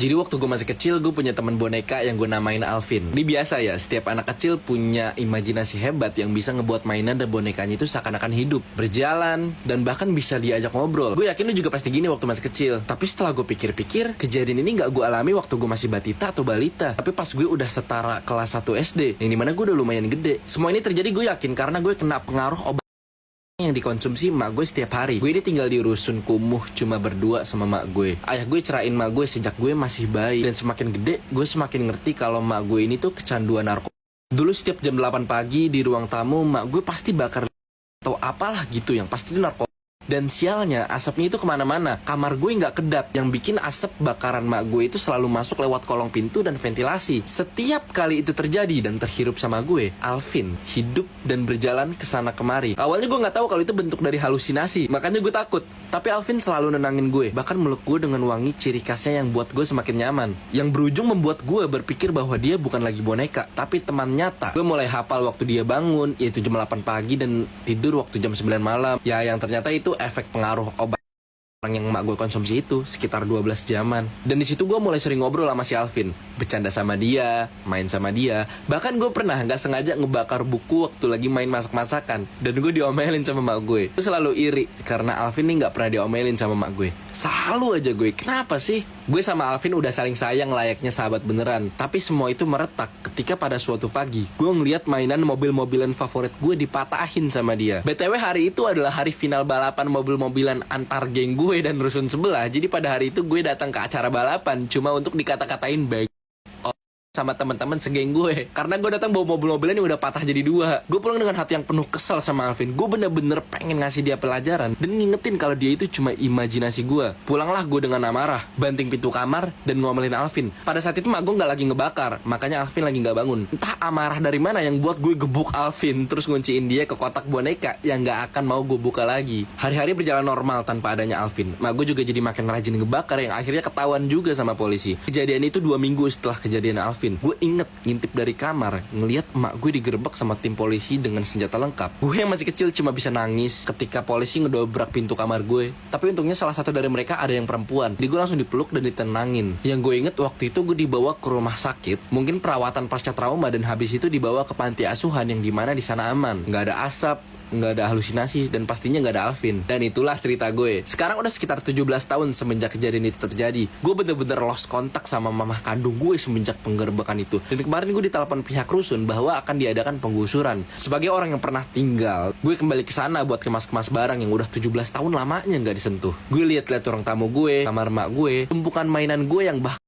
Jadi waktu gue masih kecil, gue punya teman boneka yang gue namain Alvin. Ini biasa ya, setiap anak kecil punya imajinasi hebat yang bisa ngebuat mainan dan bonekanya itu seakan-akan hidup, berjalan, dan bahkan bisa diajak ngobrol. Gue yakin lu juga pasti gini waktu masih kecil. Tapi setelah gue pikir-pikir, kejadian ini gak gue alami waktu gue masih batita atau balita. Tapi pas gue udah setara kelas 1 SD, yang dimana gue udah lumayan gede. Semua ini terjadi gue yakin karena gue kena pengaruh obat yang dikonsumsi mak gue setiap hari. Gue ini tinggal di rusun kumuh cuma berdua sama mak gue. Ayah gue ceraiin mak gue sejak gue masih bayi. Dan semakin gede, gue semakin ngerti kalau mak gue ini tuh kecanduan narkoba. Dulu setiap jam 8 pagi di ruang tamu, mak gue pasti bakar atau apalah gitu yang pasti itu narkoba. Dan sialnya, asapnya itu kemana-mana. Kamar gue nggak kedap. Yang bikin asap bakaran mak gue itu selalu masuk lewat kolong pintu dan ventilasi. Setiap kali itu terjadi dan terhirup sama gue, Alvin hidup dan berjalan kesana kemari. Awalnya gue nggak tahu kalau itu bentuk dari halusinasi. Makanya gue takut. Tapi Alvin selalu nenangin gue. Bahkan meluk gue dengan wangi ciri khasnya yang buat gue semakin nyaman. Yang berujung membuat gue berpikir bahwa dia bukan lagi boneka, tapi teman nyata. Gue mulai hafal waktu dia bangun, yaitu jam 8 pagi dan tidur waktu jam 9 malam. Ya yang ternyata itu efek pengaruh obat yang emak gue konsumsi itu sekitar 12 jaman. Dan di situ gue mulai sering ngobrol sama si Alvin, bercanda sama dia, main sama dia. Bahkan gue pernah nggak sengaja ngebakar buku waktu lagi main masak-masakan. Dan gue diomelin sama emak gue. Gue selalu iri karena Alvin nih nggak pernah diomelin sama emak gue. Selalu aja gue, kenapa sih? Gue sama Alvin udah saling sayang layaknya sahabat beneran. Tapi semua itu meretak ketika pada suatu pagi gue ngeliat mainan mobil-mobilan favorit gue dipatahin sama dia. BTW hari itu adalah hari final balapan mobil-mobilan antar geng gue dan rusun sebelah. Jadi pada hari itu gue datang ke acara balapan cuma untuk dikata-katain baik sama teman-teman segeng gue. Karena gue datang bawa mobil-mobilan yang udah patah jadi dua. Gue pulang dengan hati yang penuh kesal sama Alvin. Gue bener-bener pengen ngasih dia pelajaran dan ngingetin kalau dia itu cuma imajinasi gue. Pulanglah gue dengan amarah, banting pintu kamar dan ngomelin Alvin. Pada saat itu mak gue gak lagi ngebakar, makanya Alvin lagi gak bangun. Entah amarah dari mana yang buat gue gebuk Alvin, terus ngunciin dia ke kotak boneka yang gak akan mau gue buka lagi. Hari-hari berjalan normal tanpa adanya Alvin. Mak gue juga jadi makin rajin ngebakar yang akhirnya ketahuan juga sama polisi. Kejadian itu 2 minggu setelah kejadian Alvin. Gue inget ngintip dari kamar, ngeliat emak gue digerebek sama tim polisi dengan senjata lengkap. Gue yang masih kecil cuma bisa nangis ketika polisi ngedobrak pintu kamar gue. Tapi untungnya salah satu dari mereka ada yang perempuan. Jadi gue langsung dipeluk dan ditenangin. Yang gue inget waktu itu gue dibawa ke rumah sakit, mungkin perawatan pasca trauma, dan habis itu dibawa ke panti asuhan yang dimana di sana aman, nggak ada asap, nggak ada halusinasi, dan pastinya nggak ada Alvin. Dan itulah cerita gue. Sekarang udah sekitar 17 tahun semenjak kejadian itu terjadi. Gue bener-bener lost kontak sama mamah kandung gue semenjak penggerbekan itu. Dan kemarin gue ditelepon pihak rusun bahwa akan diadakan penggusuran. Sebagai orang yang pernah tinggal, gue kembali ke sana buat kemas-kemas barang yang udah 17 tahun lamanya nggak disentuh. Gue lihat-lihat orang tamu gue, kamar mak gue, tumpukan mainan gue yang